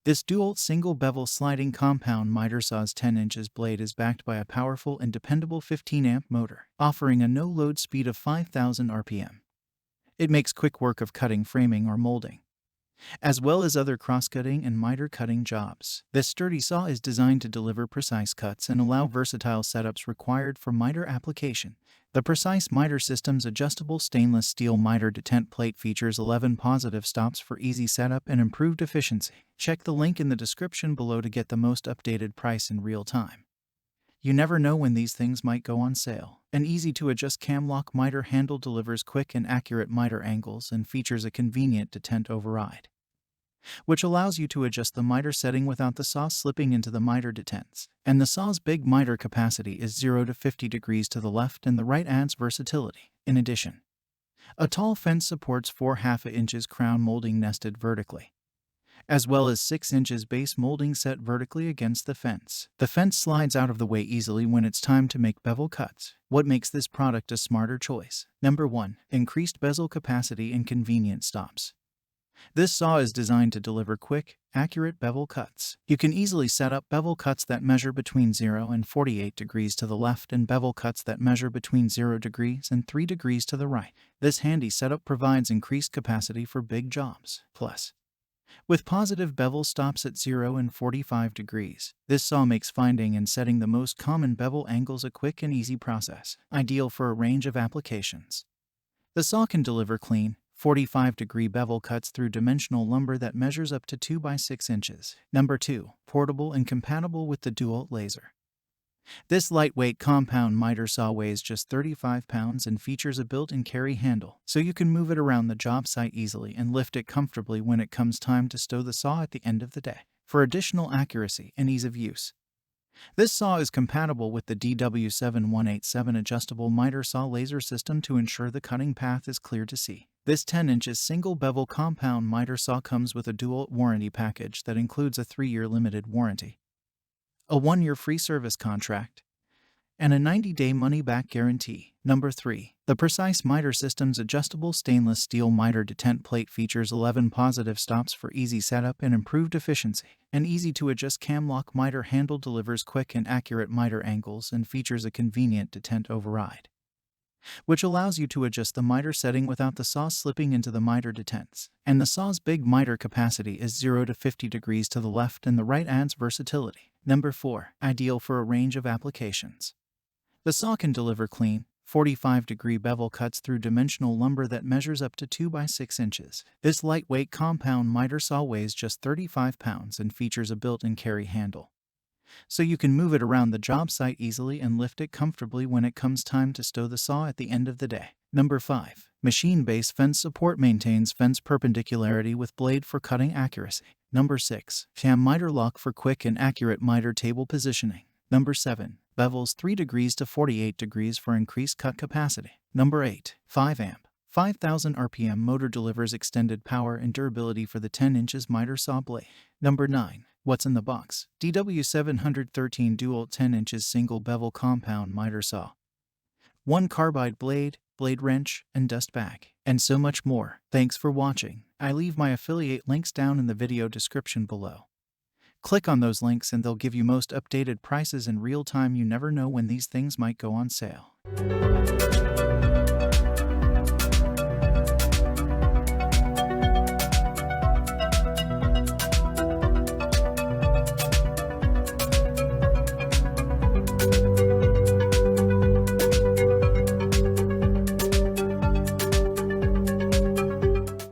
This Dewalt single-bevel sliding compound miter saw's 10 inches blade is backed by a powerful and dependable 15-amp motor, offering a no-load speed of 5,000 RPM. It makes quick work of cutting, framing, or molding, as well as other cross-cutting and miter cutting jobs. This sturdy saw is designed to deliver precise cuts and allow versatile setups required for miter application. The Precise Miter System's adjustable stainless steel miter detent plate features 11 positive stops for easy setup and improved efficiency. Check the link in the description below to get the most updated price in real time. You never know when these things might go on sale. An easy-to-adjust cam-lock miter handle delivers quick and accurate miter angles and features a convenient detent override, which allows you to adjust the miter setting without the saw slipping into the miter detents. And the saw's big miter capacity is 0 to 50 degrees to the left and the right, adds versatility. In addition, a tall fence supports 4/2 inches crown molding nested vertically, as well as 6 inches base molding set vertically against the fence. The fence slides out of the way easily when it's time to make bevel cuts. What makes this product a smarter choice? Number 1. Increased bezel capacity and convenient stops. This saw is designed to deliver quick, accurate bevel cuts. You can easily set up bevel cuts that measure between 0 and 48 degrees to the left and bevel cuts that measure between 0 degrees and 3 degrees to the right. This handy setup provides increased capacity for big jobs. Plus, with positive bevel stops at 0 and 45 degrees, this saw makes finding and setting the most common bevel angles a quick and easy process, ideal for a range of applications. The saw can deliver clean, 45-degree bevel cuts through dimensional lumber that measures up to 2 by 6 inches. Number 2. Portable and compatible with the Dewalt laser. This lightweight compound miter saw weighs just 35 pounds and features a built-in carry handle, so you can move it around the job site easily and lift it comfortably when it comes time to stow the saw at the end of the day. For additional accuracy and ease of use, this saw is compatible with the DW713 adjustable miter saw laser system to ensure the cutting path is clear to see. This 10 inches single-bevel compound miter saw comes with a Dewalt warranty package that includes a 3-year limited warranty, a 1-year free service contract, and a 90-day money-back guarantee. Number 3. The Precise Miter System's adjustable stainless steel miter detent plate features 11 positive stops for easy setup and improved efficiency. An easy-to-adjust cam-lock miter handle delivers quick and accurate miter angles and features a convenient detent override, which allows you to adjust the miter setting without the saw slipping into the miter detents. And the saw's big miter capacity is 0 to 50 degrees to the left and the right, adds versatility. Number 4. Ideal for a range of applications. The saw can deliver clean, 45-degree bevel cuts through dimensional lumber that measures up to 2 by 6 inches. This lightweight compound miter saw weighs just 35 pounds and features a built-in carry handle, so you can move it around the job site easily and lift it comfortably when it comes time to stow the saw at the end of the day. Number 5. Machine base fence support maintains fence perpendicularity with blade for cutting accuracy. Number 6. Cam miter lock for quick and accurate miter table positioning. Number 7. Bevels 3 degrees to 48 degrees for increased cut capacity. Number 8. 5-amp, 5,000 RPM motor delivers extended power and durability for the 10 inches miter saw blade. Number 9. What's in the box? DW713 Dewalt 10 inches single bevel compound miter saw, 1 carbide blade, blade wrench, and dust bag, and so much more. Thanks for watching. I leave my affiliate links down in the video description below. Click on those links and they'll give you most updated prices in real time. You never know when these things might go on sale.